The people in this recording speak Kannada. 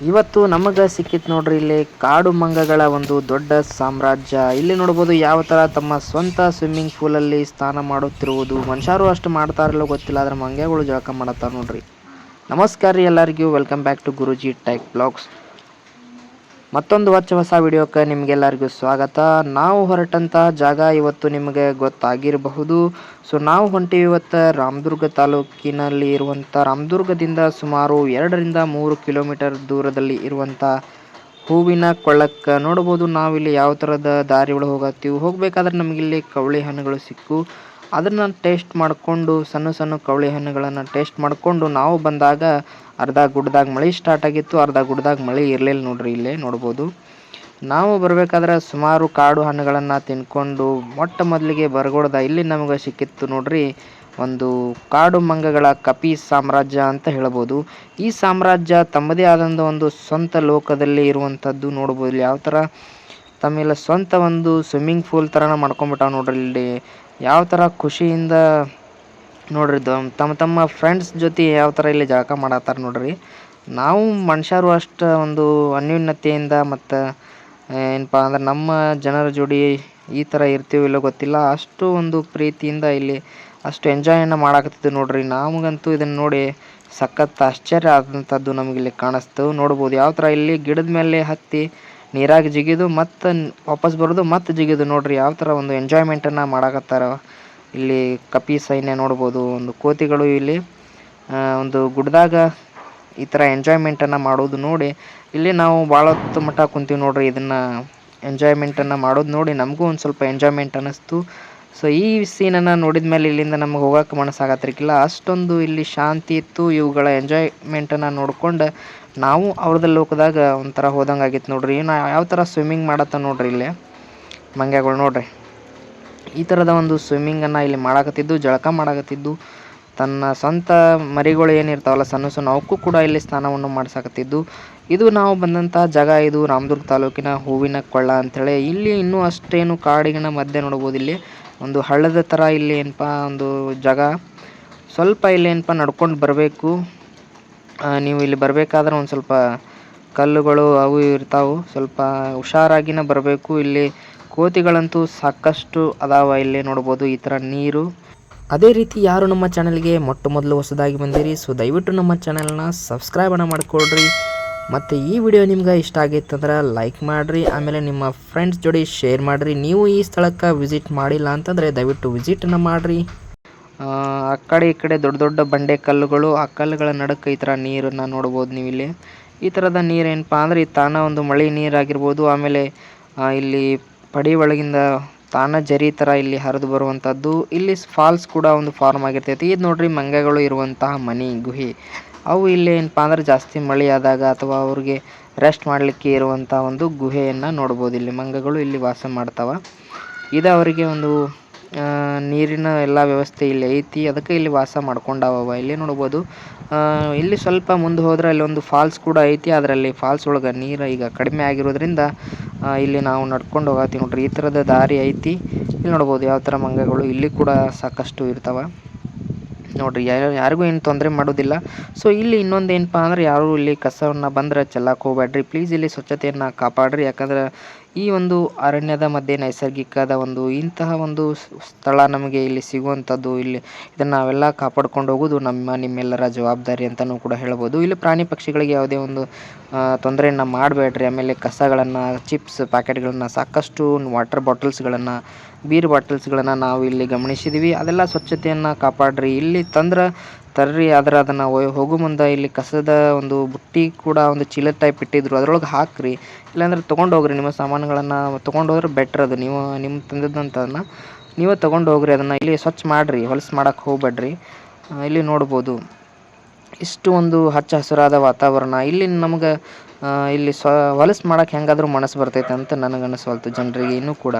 ಇವತ್ತು ನಮಗೆ ಸಿಕ್ಕಿತ್ತು ನೋಡ್ರಿ ಇಲ್ಲಿ ಕಾಡು ಮಂಗಗಳ ಒಂದು ದೊಡ್ಡ ಸಾಮ್ರಾಜ್ಯ. ಇಲ್ಲಿ ನೋಡ್ಬೋದು ಯಾವ ತರ ತಮ್ಮ ಸ್ವಂತ ಸ್ವಿಮ್ಮಿಂಗ್ ಪೂಲ್ ಅಲ್ಲಿ ಸ್ನಾನ ಮಾಡುತ್ತಿರುವುದು. ಮನುಷ್ಯರು ಅಷ್ಟು ಮಾಡ್ತಾರಲ್ಲೋ ಗೊತ್ತಿಲ್ಲ, ಆದ್ರೆ ಮಂಗಗಳು ಜಳಕ ಮಾಡತ್ತಾರ ನೋಡ್ರಿ. ನಮಸ್ಕಾರ ರೀ ಎಲ್ಲರಿಗೂ, welcome back to Guruji tech blogs. ಮತ್ತೊಂದು ಹೊಸ ವಿಡಿಯೋಕ್ಕೆ ನಿಮಗೆಲ್ಲರಿಗೂ ಸ್ವಾಗತ. ನಾವು ಹೊರಟಂತ ಜಾಗ ಇವತ್ತು ನಿಮಗೆ ಗೊತ್ತಾಗಿರಬಹುದು. ಸೊ ನಾವು ಹೊಂಟಿವಿ ಇವತ್ತು ರಾಮದುರ್ಗ ತಾಲೂಕಿನಲ್ಲಿ ಇರುವಂಥ, ರಾಮದುರ್ಗದಿಂದ ಸುಮಾರು 2 ರಿಂದ 3 ಕಿಲೋಮೀಟರ್ ದೂರದಲ್ಲಿ ಇರುವಂಥ ಹೂವಿನ ಕೊಳ್ಳಕ್ಕೆ. ನೋಡ್ಬೋದು ನಾವಿಲ್ಲಿ ಯಾವ ಥರದ ದಾರಿ ಒಳಗೆ ಹೋಗಬೇಕಾದ್ರೆ ನಮಗಿಲ್ಲಿ ಕವಳಿ ಹಣ್ಣುಗಳು ಸಿಕ್ಕು. ಅದನ್ನು ಟೇಸ್ಟ್ ಮಾಡಿಕೊಂಡು, ಸಣ್ಣ ಸಣ್ಣ ಕವಳಿ ಹಣ್ಣುಗಳನ್ನು ಟೇಸ್ಟ್ ಮಾಡಿಕೊಂಡು ನಾವು ಬಂದಾಗ ಅರ್ಧ ಗುಡ್ಡದಾಗ ಮಳೆ ಸ್ಟಾರ್ಟ್ ಆಗಿತ್ತು, ಅರ್ಧ ಗುಡ್ಡದಾಗ ಮಳೆ ಇರಲಿಲ್ಲ ನೋಡ್ರಿ. ಇಲ್ಲೇ ನೋಡ್ಬೋದು ನಾವು ಬರಬೇಕಾದ್ರೆ ಸುಮಾರು ಕಾಡು ಹಣ್ಣುಗಳನ್ನು ತಿನ್ಕೊಂಡು ಮೊಟ್ಟ ಮೊದಲಿಗೆ ಬರಗೋಡ್ದ ಇಲ್ಲಿ ನಮಗೆ ಸಿಕ್ಕಿತ್ತು ನೋಡ್ರಿ ಒಂದು ಕಾಡು ಮಂಗಗಳ ಕಪಿ ಸಾಮ್ರಾಜ್ಯ ಅಂತ ಹೇಳ್ಬೋದು. ಈ ಸಾಮ್ರಾಜ್ಯ ತಮ್ಮದೇ ಆದಂಥ ಒಂದು ಸ್ವಂತ ಲೋಕದಲ್ಲಿ ಇರುವಂಥದ್ದು. ನೋಡ್ಬೋದು ಇಲ್ಲಿ ಯಾವ ಥರ ತಮ್ಮೆಲ್ಲ ಸ್ವಂತ ಒಂದು ಸ್ವಿಮ್ಮಿಂಗ್ ಪೂಲ್ ಥರನ ಮಾಡ್ಕೊಂಬಿಟ್ಟಾವ ನೋಡ್ರಿ. ಇಲ್ಲಿ ಯಾವ ಥರ ಖುಷಿಯಿಂದ ನೋಡ್ರಿ ತಮ್ಮ ಫ್ರೆಂಡ್ಸ್ ಜೊತೆ ಯಾವ ಥರ ಇಲ್ಲಿ ಜಳಕ ಮಾಡತ್ತಾರ ನೋಡ್ರಿ. ನಾವು ಮನುಷ್ಯರು ಅಷ್ಟು ಒಂದು ಅನ್ಯೂನ್ಯತೆಯಿಂದ ಮತ್ತು ಏನಪ್ಪ ಅಂದ್ರೆ ನಮ್ಮ ಜನರ ಜೋಡಿ ಈ ಥರ ಇರ್ತೀವಿ ಇಲ್ಲೋ ಗೊತ್ತಿಲ್ಲ, ಅಷ್ಟು ಒಂದು ಪ್ರೀತಿಯಿಂದ ಇಲ್ಲಿ ಅಷ್ಟು ಎಂಜಾಯನ್ನು ಮಾಡಾಕತ್ತಿದ್ದು ನೋಡ್ರಿ. ನಮಗಂತೂ ಇದನ್ನು ನೋಡಿ ಸಖತ್ ಆಶ್ಚರ್ಯ ಆದಂಥದ್ದು ನಮಗಿಲ್ಲಿ ಕಾಣಿಸ್ತು. ನೋಡ್ಬೋದು ಯಾವ ಥರ ಇಲ್ಲಿ ಗಿಡದ ಮೇಲೆ ಹತ್ತಿ ನೀರಾಗಿ ಜಿಗಿದು ಮತ್ತು ವಾಪಸ್ ಬರೋದು, ಮತ್ತು ಜಿಗಿದು ನೋಡ್ರಿ ಯಾವ ಥರ ಒಂದು ಎಂಜಾಯ್ಮೆಂಟನ್ನು ಮಾಡಾಕತ್ತಾರ ಇಲ್ಲಿ ಕಪಿ ಸೈನ್ಯ. ನೋಡ್ಬೋದು ಒಂದು ಕೋತಿಗಳು ಇಲ್ಲಿ ಒಂದು ಗುಡ್ಡದಾಗ ಈ ಥರ ಎಂಜಾಯ್ಮೆಂಟನ್ನು ಮಾಡೋದು ನೋಡಿ ಇಲ್ಲಿ ನಾವು ಭಾಳ ಹೊತ್ತು ಮಟ್ಟ ಕುಂತೀವಿ ನೋಡ್ರಿ. ಇದನ್ನು ಎಂಜಾಯ್ಮೆಂಟನ್ನು ಮಾಡೋದು ನೋಡಿ ನಮಗೂ ಒಂದು ಸ್ವಲ್ಪ ಎಂಜಾಯ್ಮೆಂಟ್ ಅನ್ನಿಸ್ತು. ಸೊ ಈ ಸೀನನ್ನು ನೋಡಿದ ಮೇಲೆ ಇಲ್ಲಿಂದ ನಮಗೆ ಹೋಗೋಕೆ ಮನಸ್ಸಾಗತ್ತಿರ್ಕಿಲ್ಲ, ಅಷ್ಟೊಂದು ಇಲ್ಲಿ ಶಾಂತಿ ಇತ್ತು. ಇವುಗಳ ಎಂಜಾಯ್ಮೆಂಟನ್ನು ನೋಡ್ಕೊಂಡು ನಾವು ಅವ್ರದ್ದು ಲೋಕದಾಗ ಒಂಥರ ಹೋದಂಗೆ ಆಗಿತ್ತು ನೋಡ್ರಿ. ಯಾವ ಥರ ಸ್ವಿಮ್ಮಿಂಗ್ ಮಾಡತ್ತ ನೋಡ್ರಿ ಇಲ್ಲಿ ಮಂಗ್ಯಗಳು. ನೋಡ್ರಿ ಈ ಥರದ ಒಂದು ಸ್ವಿಮ್ಮಿಂಗನ್ನು ಇಲ್ಲಿ ಮಾಡಾಕತ್ತಿದ್ದು, ಜಳಕ ಮಾಡಾಕತ್ತಿದ್ದು. ತನ್ನ ಸ್ವಂತ ಮರಿಗಳು ಏನಿರ್ತಾವಲ್ಲ ಸಣ್ಣ ಸಣ್ಣ ಅವಕ್ಕೂ ಕೂಡ ಇಲ್ಲಿ ಸ್ನಾನವನ್ನು ಮಾಡಿಸಾಕತ್ತಿದ್ದು. ಇದು ನಾವು ಬಂದಂಥ ಜಾಗ, ಇದು ರಾಮದುರ್ಗ ತಾಲೂಕಿನ ಹೂವಿನ ಕೊಳ್ಳ ಅಂಥೇಳಿ. ಇಲ್ಲಿ ಇನ್ನೂ ಅಷ್ಟೇನು ಕಾಡಿನ ಮಧ್ಯೆ ನೋಡ್ಬೋದು ಇಲ್ಲಿ ಒಂದು ಹಳ್ಳದ ಥರ ಇಲ್ಲಿ ಏನಪ್ಪ ಒಂದು ಜಾಗ. ಸ್ವಲ್ಪ ಇಲ್ಲಿ ಏನಪ್ಪ ನಡ್ಕೊಂಡು ಬರಬೇಕು ನೀವು. ಇಲ್ಲಿ ಬರಬೇಕಾದ್ರೆ ಒಂದು ಸ್ವಲ್ಪ ಕಲ್ಲುಗಳು ಅವು ಇರ್ತಾವೆ, ಸ್ವಲ್ಪ ಹುಷಾರಾಗಿನ ಬರಬೇಕು. ಇಲ್ಲಿ ಕೋತಿಗಳಂತೂ ಸಾಕಷ್ಟು ಅದಾವ ಇಲ್ಲಿ ನೋಡ್ಬೋದು ಈ ಥರ ನೀರು. ಅದೇ ರೀತಿ ಯಾರು ನಮ್ಮ ಚಾನಲ್ಗೆ ಮೊಟ್ಟ ಮೊದಲು ಹೊಸದಾಗಿ ಬಂದಿರಿ, ಸೊ ದಯವಿಟ್ಟು ನಮ್ಮ ಚಾನಲ್ನ ಸಬ್ಸ್ಕ್ರೈಬನ್ನು ಮಾಡಿಕೊಡ್ರಿ. ಮತ್ತು ಈ ವಿಡಿಯೋ ನಿಮ್ಗೆ ಇಷ್ಟ ಆಗಿತ್ತಂದ್ರೆ ಲೈಕ್ ಮಾಡಿರಿ, ಆಮೇಲೆ ನಿಮ್ಮ ಫ್ರೆಂಡ್ಸ್ ಜೋಡಿ ಶೇರ್ ಮಾಡಿರಿ. ನೀವು ಈ ಸ್ಥಳಕ್ಕೆ ವಿಸಿಟ್ ಮಾಡಿಲ್ಲ ಅಂತಂದರೆ ದಯವಿಟ್ಟು ವಿಸಿಟನ್ನು ಮಾಡಿರಿ. ಆ ಕಡೆ ಈ ಕಡೆ ದೊಡ್ಡ ದೊಡ್ಡ ಬಂಡೆ ಕಲ್ಲುಗಳು, ಆ ಕಲ್ಲುಗಳ ನಡುಕ್ಕೆ ಈ ಥರ ನೀರನ್ನು ನೋಡ್ಬೋದು ನೀವು. ಇಲ್ಲಿ ಈ ಥರದ ನೀರು ಏನಪ್ಪ ಅಂದರೆ ಈ ತಾನ ಒಂದು ಮಳೆ ನೀರಾಗಿರ್ಬೋದು, ಆಮೇಲೆ ಇಲ್ಲಿ ಪಡಿ ಒಳಗಿಂದ ತಾನ ಜರಿ ಥರ ಇಲ್ಲಿ ಹರಿದು ಬರುವಂಥದ್ದು. ಇಲ್ಲಿ ಫಾಲ್ಸ್ ಕೂಡ ಒಂದು ಫಾರ್ಮ್ ಆಗಿರ್ತೈತಿ. ಇದು ನೋಡ್ರಿ ಮಂಗಗಳು ಇರುವಂತಹ ಮನೆ ಗುಹೆ. ಅವು ಇಲ್ಲಿ ಏನಪ್ಪ ಅಂದ್ರೆ ಜಾಸ್ತಿ ಮಳೆ ಆದಾಗ ಅಥವಾ ಅವ್ರಿಗೆ ರೆಸ್ಟ್ ಮಾಡಲಿಕ್ಕೆ ಇರುವಂಥ ಒಂದು ಗುಹೆಯನ್ನು ನೋಡ್ಬೋದು. ಇಲ್ಲಿ ಮಂಗಗಳು ಇಲ್ಲಿ ವಾಸ ಮಾಡ್ತಾವ. ಇದು ಅವರಿಗೆ ಒಂದು ನೀರಿನ ಎಲ್ಲ ವ್ಯವಸ್ಥೆ ಇಲ್ಲಿ ಐತಿ, ಅದಕ್ಕೆ ಇಲ್ಲಿ ವಾಸ ಮಾಡ್ಕೊಂಡವ. ಇಲ್ಲಿ ನೋಡ್ಬೋದು ಇಲ್ಲಿ ಸ್ವಲ್ಪ ಮುಂದೆ ಹೋದ್ರೆ ಅಲ್ಲಿ ಒಂದು ಫಾಲ್ಸ್ ಕೂಡ ಐತಿ. ಅದರಲ್ಲಿ ಫಾಲ್ಸ್ ಒಳಗೆ ನೀರು ಈಗ ಕಡಿಮೆ ಆಗಿರೋದ್ರಿಂದ ಇಲ್ಲಿ ನಾವು ನಡ್ಕೊಂಡು ಹೋಗತ್ತೀವಿ ನೋಡ್ರಿ. ಈ ಥರದ ದಾರಿ ಐತಿ. ಇಲ್ಲಿ ನೋಡ್ಬೋದು ಯಾವ ಥರ ಮಂಗಗಳು ಇಲ್ಲಿ ಕೂಡ ಸಾಕಷ್ಟು ಇರ್ತಾವೆ ನೋಡ್ರಿ. ಯಾರಿಗೂ ಏನು ತೊಂದರೆ ಮಾಡೋದಿಲ್ಲ. ಸೊ ಇಲ್ಲಿ ಇನ್ನೊಂದು ಏನಪ್ಪ ಅಂದ್ರೆ ಯಾರು ಇಲ್ಲಿ ಕಸವನ್ನು ಬಂದರೆ ಚೆಲ್ಲಕ್ಕೆ ಹೋಗ್ಬೇಡ್ರಿ ಪ್ಲೀಸ್. ಇಲ್ಲಿ ಸ್ವಚ್ಛತೆಯನ್ನು ಕಾಪಾಡ್ರಿ, ಯಾಕಂದ್ರೆ ಈ ಒಂದು ಅರಣ್ಯದ ಮಧ್ಯೆ ನೈಸರ್ಗಿಕದ ಒಂದು ಇಂತಹ ಒಂದು ಸ್ಥಳ ನಮಗೆ ಇಲ್ಲಿ ಸಿಗುವಂಥದ್ದು. ಇಲ್ಲಿ ಇದನ್ನು ನಾವೆಲ್ಲ ಕಾಪಾಡ್ಕೊಂಡು ಹೋಗೋದು ನಿಮ್ಮೆಲ್ಲರ ಜವಾಬ್ದಾರಿ ಅಂತಲೂ ಕೂಡ ಹೇಳ್ಬೋದು. ಇಲ್ಲಿ ಪ್ರಾಣಿ ಪಕ್ಷಿಗಳಿಗೆ ಯಾವುದೇ ಒಂದು ತೊಂದರೆಯನ್ನು ಮಾಡಬೇಡ್ರಿ. ಆಮೇಲೆ ಕಸಗಳನ್ನು, ಚಿಪ್ಸ್ ಪ್ಯಾಕೆಟ್ಗಳನ್ನು, ಸಾಕಷ್ಟು ವಾಟರ್ ಬಾಟಲ್ಸ್ಗಳನ್ನು, ಬೀರ್ ಬಾಟಲ್ಸ್ಗಳನ್ನು ನಾವು ಇಲ್ಲಿ ಗಮನಿಸಿದ್ದೀವಿ. ಅದೆಲ್ಲ ಸ್ವಚ್ಛತೆಯನ್ನು ಕಾಪಾಡ್ರಿ. ಇಲ್ಲಿ ತರ್ರಿ, ಆದರೆ ಅದನ್ನು ಹೋಗೋ ಮುಂದೆ ಇಲ್ಲಿ ಕಸದ ಒಂದು ಬುಟ್ಟಿ ಕೂಡ ಒಂದು ಚೀಲ ಟೈಪ್ ಇಟ್ಟಿದ್ರು, ಅದರೊಳಗೆ ಹಾಕ್ರಿ. ಇಲ್ಲಾಂದ್ರೆ ತೊಗೊಂಡು ಹೋಗ್ರಿ, ನಿಮ್ಮ ಸಾಮಾನುಗಳನ್ನು ತೊಗೊಂಡು ಹೋದ್ರೆ ಬೆಟ್ರ್. ಅದು ನೀವು ನಿಮ್ಮ ತಂದದಂಥದನ್ನು ನೀವೇ ತೊಗೊಂಡು ಹೋಗ್ರಿ. ಅದನ್ನು ಇಲ್ಲಿ ಸ್ವಚ್ಛ ಮಾಡಿರಿ, ಹೊಲಸು ಮಾಡೋಕ್ಕೆ ಹೋಗ್ಬೇಡ್ರಿ. ಇಲ್ಲಿ ನೋಡ್ಬೋದು ಇಷ್ಟು ಒಂದು ಹಚ್ಚ ಹಸಿರಾದ ವಾತಾವರಣ. ಇಲ್ಲಿ ನಮ್ಗೆ ಇಲ್ಲಿ ಹೊಲಸು ಮಾಡೋಕ್ಕೆ ಹೆಂಗಾದ್ರೂ ಮನಸ್ಸು ಬರ್ತೈತೆ ಅಂತ ನನಗನ್ನಿಸ್ವಲ್ತು ಜನರಿಗೆ ಇನ್ನೂ ಕೂಡ.